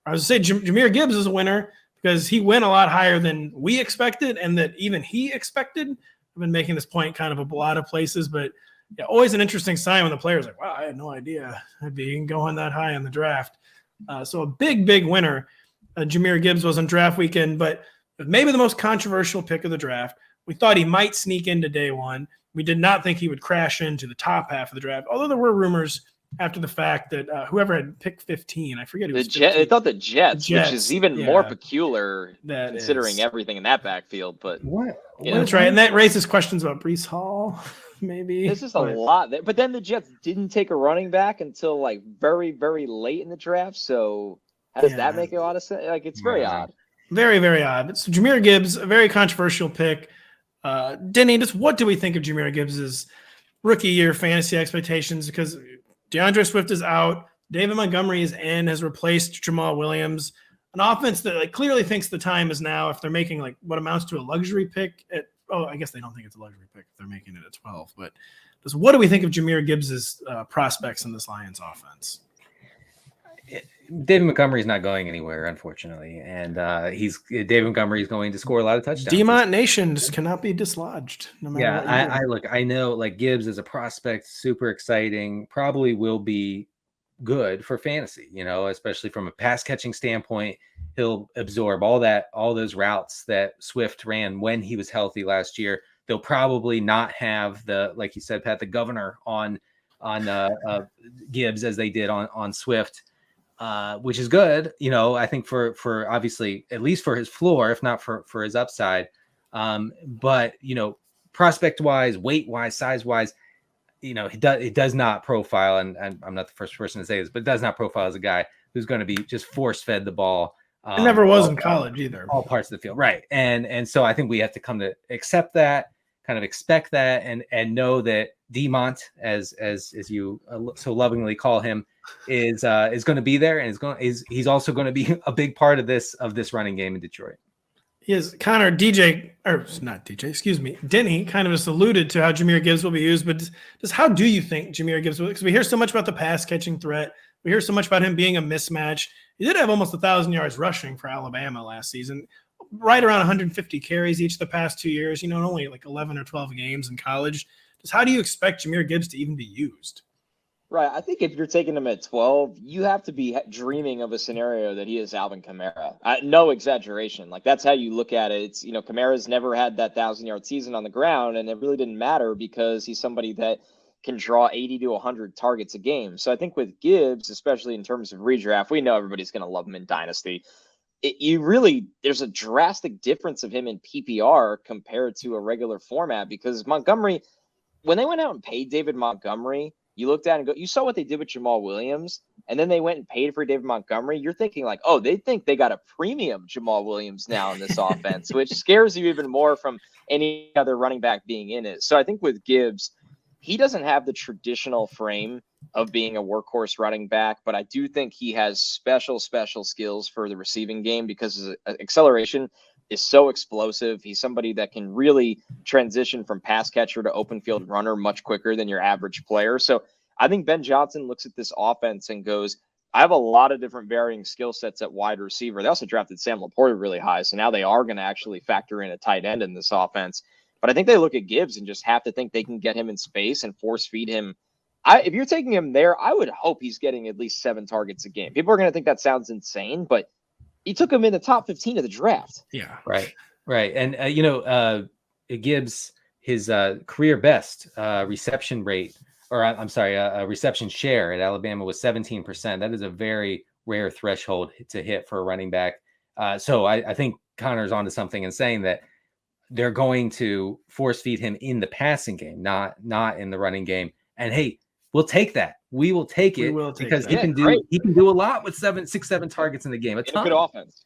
I was going to say Jahmyr Gibbs is a winner because he went a lot higher than we expected and that even he expected. I've been making this point kind of a lot of places, but yeah, always an interesting sign when the player's like, wow, I had no idea I'd be going that high in the draft. So a big winner. Jahmyr Gibbs was on draft weekend, but maybe the most controversial pick of the draft. We thought he might sneak into day one. We did not think he would crash into the top half of the draft, although there were rumors after the fact that whoever had picked 15, I forget who was 15. They thought the Jets, which is even more peculiar considering everything in that backfield. But that's right, and that raises questions about Breece Hall. Maybe this is a lot, but then the Jets didn't take a running back until like very late in the draft. So how does that make a lot of sense? Like it's very odd. Very odd. So Jahmyr Gibbs, a very controversial pick. Denny, just what do we think of Jahmyr Gibbs's rookie year fantasy expectations? Because DeAndre Swift is out, David Montgomery is in, has replaced Jamal Williams. An offense that like clearly thinks the time is now. If they're making like what amounts to a luxury pick at, I guess they don't think it's a luxury pick if they're making it at 12. But just what do we think of Jahmyr Gibbs's prospects in this Lions offense? David Montgomery is not going anywhere, unfortunately, and David Montgomery is going to score a lot of touchdowns. Demont Nation just cannot be dislodged. No matter I know like Gibbs as a prospect, super exciting, probably will be good for fantasy, especially from a pass catching standpoint. He'll absorb all those routes that Swift ran when he was healthy last year. They'll probably not have like you said, Pat, the governor on Gibbs as they did on Swift. Which is good, I think for obviously at least for his floor, if not for his upside. But prospect wise, weight wise, size wise, it does not profile, and I'm not the first person to say this, but it does not profile as a guy who's going to be just force fed the ball. It never was in college either. All parts of the field, right? And so I think we have to come to accept that, kind of expect that, and know that Demont, as you so lovingly call him, is going to be there, and he's also going to be a big part of this running game in Detroit. Yes, Connor, Denny kind of just alluded to how Jahmyr Gibbs will be used, but just how do you think Jahmyr Gibbs will? Because we hear so much about the pass catching threat, we hear so much about him being a mismatch. He did have almost 1,000 yards rushing for Alabama last season, right around 150 carries each the past 2 years. Only like 11 or 12 games in college. Just how do you expect Jahmyr Gibbs to even be used? Right. I think if you're taking him at 12, you have to be dreaming of a scenario that he is Alvin Kamara. No exaggeration. Like that's how you look at it. It's, Kamara's never had that 1,000-yard season on the ground, and it really didn't matter because he's somebody that can draw 80 to 100 targets a game. So I think with Gibbs, especially in terms of redraft, we know everybody's going to love him in Dynasty. There's a drastic difference of him in PPR compared to a regular format because Montgomery, when they went out and paid David Montgomery, you looked at it and go, you saw what they did with Jamal Williams, and then they went and paid for David Montgomery. You're thinking like, oh, they think they got a premium Jamal Williams now in this offense, which scares you even more from any other running back being in it. So I think with Gibbs, he doesn't have the traditional frame of being a workhorse running back, but I do think he has special skills for the receiving game because his acceleration is so explosive. He's somebody that can really transition from pass catcher to open field runner much quicker than your average player. So I think Ben Johnson looks at this offense and goes, I have a lot of different varying skill sets at wide receiver. They also drafted Sam Laporta really high, so now they are going to actually factor in a tight end in this offense. But I think they look at Gibbs and just have to think they can get him in space and force feed him. If you're taking him there, I would hope he's getting at least 7 targets a game. People are going to think that sounds insane, but he took him in the top 15 of the draft. Yeah. Right. And, Gibbs, his career best reception rate, reception share at Alabama was 17%. That is a very rare threshold to hit for a running back. So I think Connor's onto something in saying that they're going to force feed him in the passing game, not in the running game. And hey, we'll take that. We will take it because he can do a lot with 7 targets in the game. A good offense.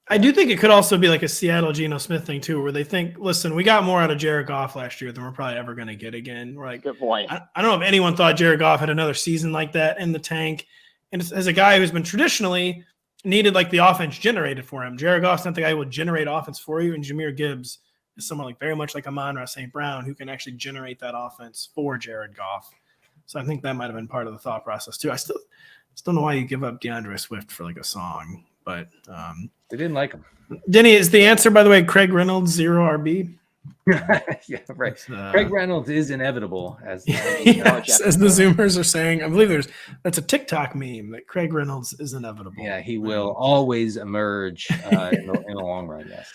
I do think it could also be like a Seattle Geno Smith thing too, where they think, listen, we got more out of Jared Goff last year than we're probably ever going to get again. We're like, good point. I don't know if anyone thought Jared Goff had another season like that in the tank. And as a guy who's been traditionally needed like the offense generated for him, Jared Goff's not the guy who will generate offense for you. And Jahmyr Gibbs is someone like very much like Amon-Ra St. Brown who can actually generate that offense for Jared Goff. So I think that might have been part of the thought process too. I still don't know why you give up DeAndre Swift for like a song, But They didn't like him. Denny, is the answer, by the way, Craig Reynolds, 0 RB? Yeah, right. Craig Reynolds is inevitable, as yes, as the Zoomers are saying. I believe that's a TikTok meme that Craig Reynolds is inevitable. Yeah, he will always emerge in the long run. Yes.